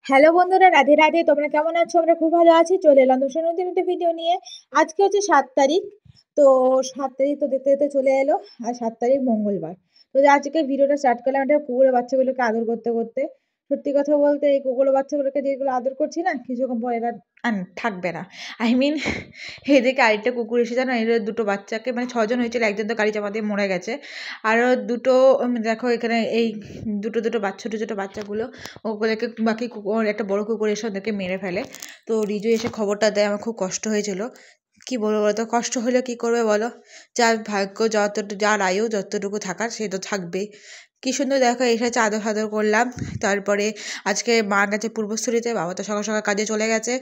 Hello বন্ধুরা, রাধে রাধে। তোমরা কেমন আছো? আমরা খুব ভালো আছি। চলে এলাম তো নতুন একটা ভিডিও নিয়ে। আজকে হচ্ছে 7 তারিখ। তো 7 তারিখ তো দেখতে দেখতে চলে এলো। আর 7 তারিখ মঙ্গলবার। তো আজকে ভিডিওটা স্টার্ট করলাম একটা কুকুরের বাচ্চাগুলোকে আদর করতে করতে। সত্যি কথা বলতে এই কুকুরের বাচ্চাগুলোকে যেগুলো আদর করছি না, কিছুক্ষণ পর এরা আর থাকবে না। আই মিন, এদিকে আরেকটা কুকুর এসে জানো, এর দুটো বাচ্চাকে, মানে 6 জন হয়েছিল, একজন তো গাড়ি চাপা দিয়ে মরে গেছে। আরও দুটো দেখো এখানে এই দুটো দুটো বাচ্চা, ছোটো ছোটো বাচ্চাগুলো ওগুলোকে বাকি কুকুর, একটা বড় কুকুর এসে ওদেরকে মেরে ফেলে। তো রিজু এসে খবরটা দেয়, আমার খুব কষ্ট হয়েছিল। কি বলবো বলো তো, কষ্ট হলে কি করবে বলো, যার ভাগ্য যার আয়ু যতটুকু থাকার সে তো থাকবেই। কি সুন্দর দেখো এসেছে, আদর ফাদর করলাম। তারপরে আজকে মা গেছে পূর্বস্থলীতে, বাবা তো সকাল সকাল কাজে চলে গেছে।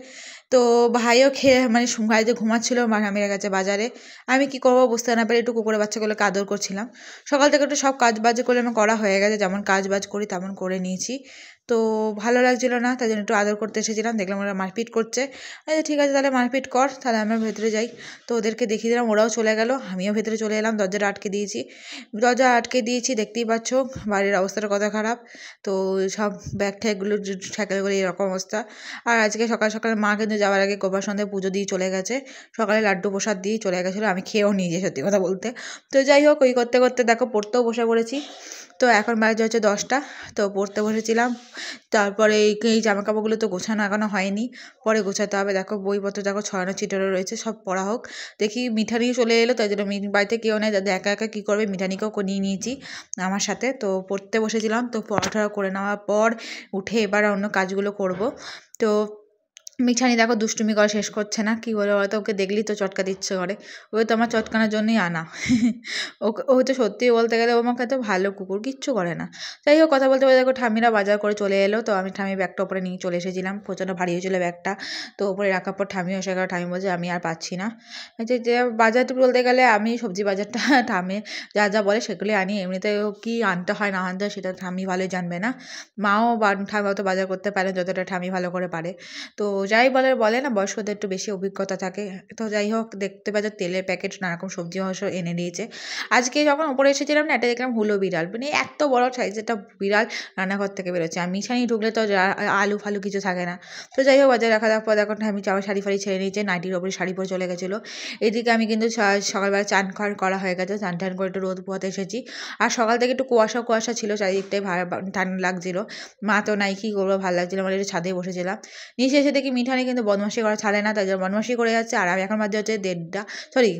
তো ভাইও খেয়ে মানে বাড়িতে ঘুমাচ্ছিল, মামিরা গেছে বাজারে। আমি কি করবো বুঝতে না পেরে একটু কুকুরের বাচ্চাগুলোকে আদর করছিলাম। সকাল থেকে একটু সব কাজ বাজ করে আমার করা হয়ে গেছে, যেমন কাজ বাজ করি তেমন করে নিয়েছি। তো ভালো লাগছিল না, তাই জন্য একটু আদর করতে এসেছিলাম, দেখলাম ওরা মারপিট করছে। আচ্ছা ঠিক আছে, তাহলে মারপিট কর, তাহলে আমরা ভেতরে যাই। তো ওদেরকে দেখিয়ে দিলাম, ওরাও চলে গেল, আমিও ভেতরে চলে এলাম। দরজা আটকে দিয়েছি, দেখতেই পাচ্ছ বাড়ির অবস্থাটা কত খারাপ। তো সব ব্যাগ ট্যাগগুলো ঠেকালগুলো এরকম অবস্থা। আর আজকে সকাল সকাল মা কিন্তু যাওয়ার আগে গোপাল সন্ধ্যায় পুজো দিয়ে চলে গেছে। সকালে লাড্ডু প্রসাদ দিয়ে চলে গেছিলো, আমি খেয়েও নিয়েছি সত্যি কথা বলতে। তো যাই হোক, ওই করতে করতে দেখো পড়তেও বসে পড়েছি। তো এখন বাজে হচ্ছে 10টা। তো পড়তে বসেছিলাম। তারপরে এই জামা কাপড়গুলো তো গোছানো এখনো হয়নি, পরে গোছাতে হবে। দেখো বইপত্র দেখো ছড়ানো ছিটানো রয়েছে, সব পড়া হোক। দেখি মিঠানি চলে এলো, তাই জন্য বাড়িতে কেউ নেই, যাতে একা একা কী করবে, মিঠানিকেও নিয়ে নিয়েছি আমার সাথে। তো পড়তে বসেছিলাম, তো পড়াটা করে নেওয়ার পর উঠে এবার অন্য কাজগুলো করব। তো মিঠানি দেখো দুষ্টুমি করা শেষ করছে না, কি বলে বলতো, ওকে দেখলেই তো চটকা দিচ্ছে করে। ওকে তো আমার চটকানোর জন্যই আনা। ওকে, ও তো সত্যি বলতে গেলে ও আমাকে তো ভালো কুকুর, কিচ্ছু করে না। যাই হোক, কথা বলতে বলতে দেখো ঠাম্মিরা বাজার করে চলে এলো। তো আমি ঠাম্মি ব্যাগটা ওপরে নিয়ে চলে এসেছিলাম, প্রচণ্ড ভারী হয়েছিল ব্যাগটা। তো ওপরে রাখার পর ঠাম্মিও এসে গেল, ঠাম্মি বলছে আমি আর পাচ্ছি না। যে বাজার বলতে গেলে আমি সবজি বাজারটা ঠাম্মি যা যা বলে সেগুলি আনি, এমনিতে কি আনতে হয় না আনতে হয় সেটা ঠাম্মি ভালোই জানবে না। মাও ঠাম্মি অত বাজার করতে পারে যতটা ঠাম্মি ভালো করে পারে। তো যাই বলে না, বয়স্কদের একটু বেশি অভিজ্ঞতা থাকে। তো যাই হোক, দেখতে পাচ্ছ তেলের প্যাকেট, নানারকম সবজি মাংস এনে দিয়েছে। আজকে যখন উপরে এসেছিলাম না, একটা দেখলাম হুলো বিড়াল, মানে এত বড় সাইজ একটা বিড়াল রান্নাঘর থেকে বেরোচ্ছে। আর মিশানি ঢুকলে তো আলু ফালু কিছু থাকে না। তো যাই হোক, বাজারে রাখা দেওয়ার পর এখন আমি শাড়ি ফাড়ি ছেড়ে নিয়েছে, নাইটির ওপরে শাড়ি পরে চলে গেছিলো। এদিকে আমি কিন্তু সকালবেলা চান করা হয়ে গেছে, চান টান করে একটু রোদ পোহাতে এসেছি। আর সকাল থেকে একটু কুয়াশা কুয়াশা ছিল, চারিদিকটাই ঠান্ডা লাগছিল। মা তো নাই, কী করবো, ভালো লাগছিল, আমার একটু ছাদে বসেছিলাম। নিচে এসে দেখি মিঠানি কিন্তু বদমাশি করা ছাড়ে না, তাই জন্য বদমাশি করে যাচ্ছে। আর আমি এখন বাজে হচ্ছে 1:30, সরি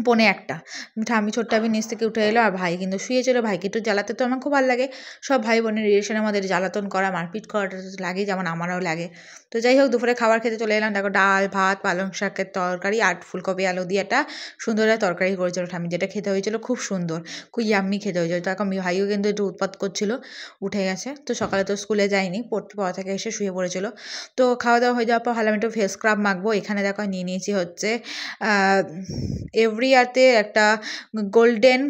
1:45। আমি ছোট্ট আমি নিচ থেকে উঠে এলো, আর ভাই কিন্তু শুয়েছিল। ভাইকে একটু জ্বালাতে তো আমার খুব ভালো লাগে। সব ভাই বোনের রিলেশনের মধ্যে জ্বালাতন করা, মারপিট করাটা তো লাগেই, যেমন আমারও লাগে। তো যাই হোক, দুপুরে খাবার খেতে চলে এলাম। দেখো ডাল ভাত, পালং শাকের তরকারি আর ফুলকপি আলু দিয়ে একটা সুন্দর একটা তরকারি করেছিল ঠাম্মি, যেটা খেতে হয়েছিল খুব সুন্দর, খুব ইয়াম্মি খেতে হয়েছিল। তো এখন ভাইও কিন্তু একটু উৎপাত করছিল, উঠে গেছে। তো সকালে তো স্কুলে যায়নি, পড়া থেকে এসে শুয়ে পড়েছিল। তো খাওয়া দাওয়া হয়ে যাওয়ার পর ভাবলাম একটু ফেস স্ক্রাব মাখবো। এখানে দেখো নিয়ে নিয়েছি হচ্ছে এভরিয়াতে একটা golden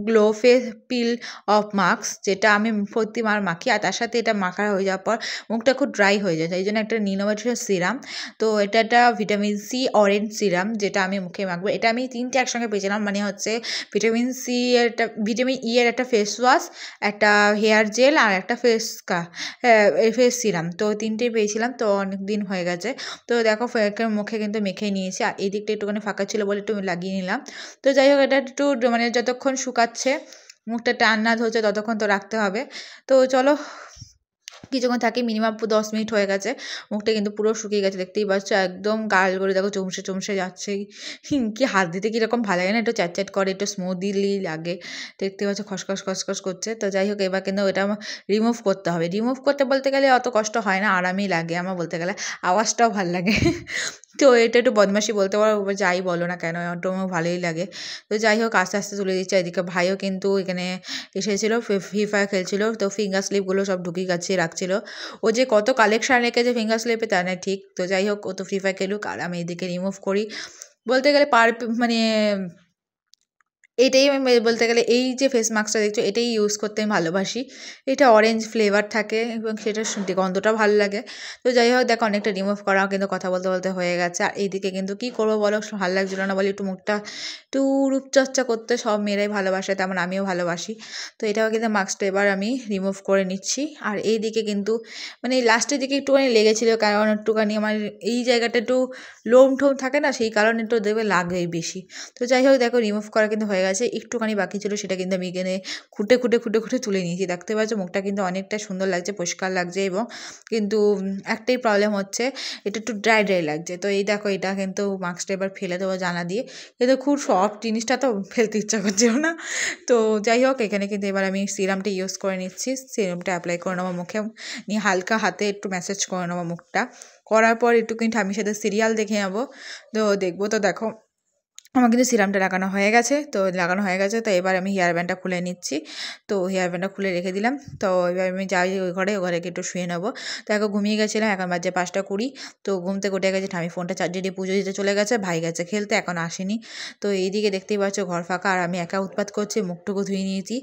glow face pin of mask, যেটা আমি প্রতিবার মাখি। আর তার সাথে এটা মাখা হয়ে যাওয়ার পর মুখটা খুব ড্রাই হয়ে যায়, তাই জন্য একটা নিনোভেটের সিরাম। তো এটা একটা ভিটামিন সি অরেঞ্জ সিরাম, যেটা আমি মুখে মাখবো। এটা আমি 3টে একসঙ্গে পেয়েছিলাম, মানে হচ্ছে ভিটামিন সি এর একটা, ভিটামিন ই এর একটা ফেস ওয়াশ, একটা হেয়ার জেল আর একটা ফেস সিরাম। তো 3টেই পেয়েছিলাম, তো অনেক দিন হয়ে গেছে। তো দেখো মুখে কিন্তু মেখে নিয়েছি, আর এই দিকটা একটুখানি ফাঁকা ছিল বলে একটু লাগিয়ে নিলাম। তো যাই হোক, এটা একটু মানে যতক্ষণ শুকাচ্ছে, মুখটা টান না ধরছে ততক্ষণ তো রাখতে হবে। তো চলো কিছুক্ষণ থাকি, মিনিমাম 10 মিনিট হয়ে গেছে। মুখটা কিন্তু পুরো শুকিয়ে গেছে, দেখতেই পাচ্ছ, একদম গাল করে দেখো চমসে চমসে যাচ্ছে। কি হাত দিতে কীরকম ভালো লাগে না, একটু চ্যাট চ্যাট করে, একটু স্মুদিলি লাগে, দেখতে পাচ্ছ খসখস খসখস করছে। তো যাই হোক, এবার কিন্তু এটা রিমুভ করতে হবে। রিমুভ করতে বলতে গেলে অত কষ্ট হয় না, আরামই লাগে আমার, বলতে গেলে আওয়াজটাও ভাল লাগে। তো এটা একটু বদমাশি বলতে পারো, যাই বলো না কেন, একটু ভালোই লাগে। তো যাই হোক, আস্তে আস্তে তুলে দিচ্ছে। এদিকে ভাইও কিন্তু এখানে এসেছিলো, ফ্রি ফায়ার খেলছিল। তো ফিঙ্গার স্লিপগুলো সব ঢুকিয়ে গাছিয়ে রাখছিল। ও যে কত কালেকশান রেখেছে ফিঙ্গার স্লিপে তা না ঠিক। তো যাই হোক, ও তো ফ্রি ফায়ার খেলুক, আর আমি এদিকে রিমুভ করি। বলতে গেলে মানে এটাই আমি বলতে গেলে এই যে ফেস মাস্কটা দেখছো এটাই ইউজ করতে আমি ভালোবাসি। এটা অরেঞ্জ ফ্লেভার থাকে এবং সেটার গন্ধটাও ভালো লাগে। তো যাই হোক দেখো অনেকটা রিমুভ করা কিন্তু কথা বলতে বলতে হয়ে গেছে। আর এইদিকে কিন্তু কী করবো বলো, ভালো লাগছিলো না বলে একটু মুখটা একটু রূপচর্চা করতে সব মেয়েরাই ভালোবাসে, তেমন আমিও ভালোবাসি। তো এটাও কিন্তু মাস্কটা এবার আমি রিমুভ করে নিচ্ছি। আর এইদিকে কিন্তু মানে লাস্টের দিকে একটুখানি লেগেছিলো, কারণ একটুখানি আমার এই জায়গাটা একটু লোম টোম থাকে না, সেই কারণে একটু দেবে লাগবেই বেশি। তো যাই হোক দেখো রিমুভ করা কিন্তু হয়ে গেছে, একটুখানি বাকি ছিল সেটা কিন্তু আমি এখানে খুঁটে খুঁটে খুঁটে খুঁটে তুলে নিয়েছি। দেখতে পাচ্ছ মুখটা কিন্তু অনেকটা সুন্দর লাগছে, পরিষ্কার লাগছে, এবং কিন্তু একটাই প্রবলেম হচ্ছে এটা একটু ড্রাই ড্রাই লাগছে। তো এই দেখো এটা কিন্তু মাস্কটা এবার ফেলে দেবো জানা দিয়ে, কিন্তু খুব সফট জিনিসটা তো ফেলতে ইচ্ছা করছিল না। তো যাই হোক এখানে কিন্তু এবার আমি সিরামটা ইউজ করে নিচ্ছি, সিরামটা অ্যাপ্লাই করে নেবো মুখে, নিয়ে হালকা হাতে একটু ম্যাসাজ করে নেবো মুখটা। করার পর একটুখানি ঠামির সাথে সিরিয়াল দেখে যাবো। তো দেখবো, তো দেখো আমার কিন্তু সিরামটা লাগানো হয়ে গেছে। তো এবার আমি হেয়ার ব্যান্ডটা খুলে নিচ্ছি। তো হেয়ার ব্যান্ডটা খুলে রেখে দিলাম। তো এবার আমি যাই ওই ঘরে গিয়ে একটু শুয়ে নেবো। তো এখন ঘুমিয়ে গেছিলাম, এখন বাজে 5:20। তো ঘুম থেকে উঠে গেছে, ঠামি ফোনটা চার্জে দিয়ে পুজো দিতে চলে গেছে, ভাই গেছে খেলতে, এখন আসেনি। তো এইদিকে দেখতেই পাচ্ছ ঘর ফাঁকা, আর আমি একা উৎপাত করছি, মুখটুকু ধুয়ে নিয়েছি।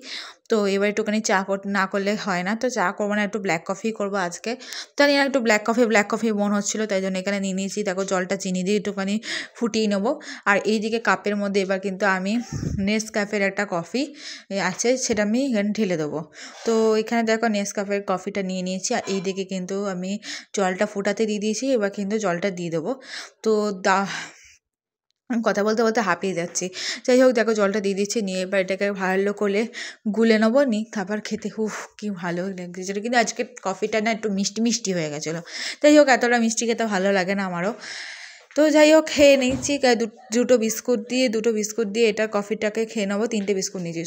তো এবার একটুখানি চা না করলে হয় না, তো চা করবো না, একটু ব্ল্যাক কফি করবো আজকে। জানি না একটু ব্ল্যাক কফি মন হচ্ছিলো, তাই জন্য এখানে নিয়ে নিয়েছি। দেখো জলটা চিনি দিয়ে একটুখানি ফুটিয়ে নেবো। আর এইদিকে কাপের মধ্যে এবার কিন্তু আমি নেসক্যাফের একটা কফি আছে, সেটা আমি এখানে ঢেলে দেবো। তো এখানে দেখো নেসক্যাফের কফিটা নিয়ে নিয়েছি, আর এইদিকে কিন্তু আমি জলটা ফুটাতে দিয়ে দিয়েছি, এবার কিন্তু জলটা দিয়ে দেবো। তো কথা বলতে বলতে হাঁপিয়ে যাচ্ছি। যাই হোক দেখো জলটা দিয়ে দিচ্ছি, নিয়ে এবার এটাকে ভালো করে গুলে নেবো, তারপর খেতে কি ভালো লাগছিলো। কিন্তু আজকে কফিটা না একটু মিষ্টি মিষ্টি হয়ে গেছিলো। যাই হোক এতটা মিষ্টি খেতে ভালো লাগে না আমারও। তো যাই হোক খেয়ে নিচ্ছি, দুটো বিস্কুট দিয়ে এটা কফিটাকে খেয়ে নেবো। 3টে বিস্কুট নিয়েছি,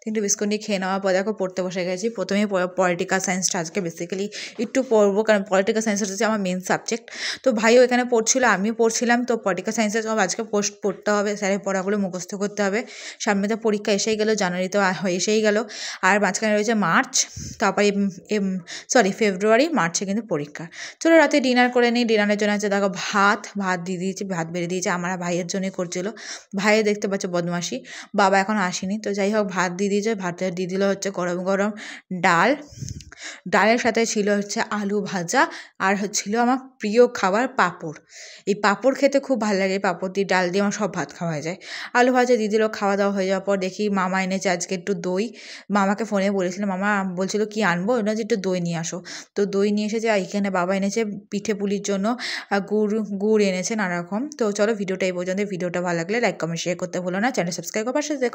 3টে বিস্কুট নিয়ে খেয়ে নেওয়ার পর দেখো পড়তে বসে গেছি। প্রথমে পলিটিক্যাল সায়েন্সটা আজকে বেসিক্যালি একটু পড়বো, কারণ পলিটিক্যাল সায়েন্স হচ্ছে আমার মেন সাবজেক্ট। তো ভাইও এখানে পড়ছিল, আমিও পড়ছিলাম। তো পলিটিক্যাল সায়েন্সের সব আজকে পড়তে হবে, স্যারের পড়াগুলো মুখস্থ করতে হবে। সামনে তো পরীক্ষা এসেই গেলো, জানুয়ারি তো এসেই গেলো। আর মাঝখানে রয়েছে মার্চ, তারপরে ফেব্রুয়ারি, মার্চে কিন্তু পরীক্ষা। চলো রাতে ডিনার করে নিই। ডিনারের জন্য আছে দেখো ভাত দিয়ে দিয়েছি, ভাত বেড়ে দিয়েছি, আমার ভাইয়ের জন্যই করছিলো। ভাইয়ে দেখতে পাচ্ছ বদমাশি, বাবা এখন আসেনি। তো যাই হোক ভাত দিয়ে দিয়েছে, ভাতে দিয়ে দিল হচ্ছে গরম গরম ডাল, ডালের সাথে ছিল হচ্ছে আলু ভাজা, আর হচ্ছিল আমার প্রিয় খাবার পাঁপড়। এই পাঁপড় খেতে খুব ভালো লাগে, পাঁপড় দিয়ে ডাল দিয়ে আমার সব ভাত খাওয়া যায়। আলু ভাজা দিয়ে দিল। খাওয়া দাওয়া হয়ে যাওয়ার পর দেখি মামা এনেছে আজকে একটু দই। মামাকে ফোনে বলেছিলাম, মামা বলছিল কি আনবো, ওটা যে একটু দই নিয়ে আসো। তো দই নিয়ে এসেছে, আর এখানে বাবা এনেছে পিঠে পুলির জন্য গুড় এনেছে নানা রকম। তো চলো ভিডিওটা এই পর্যন্ত। ভিডিওটা ভালো লাগলে লাইক কমেন্ট শেয়ার করতে ভুলো না, চ্যানেল সাবস্ক্রাইব করবার সাথে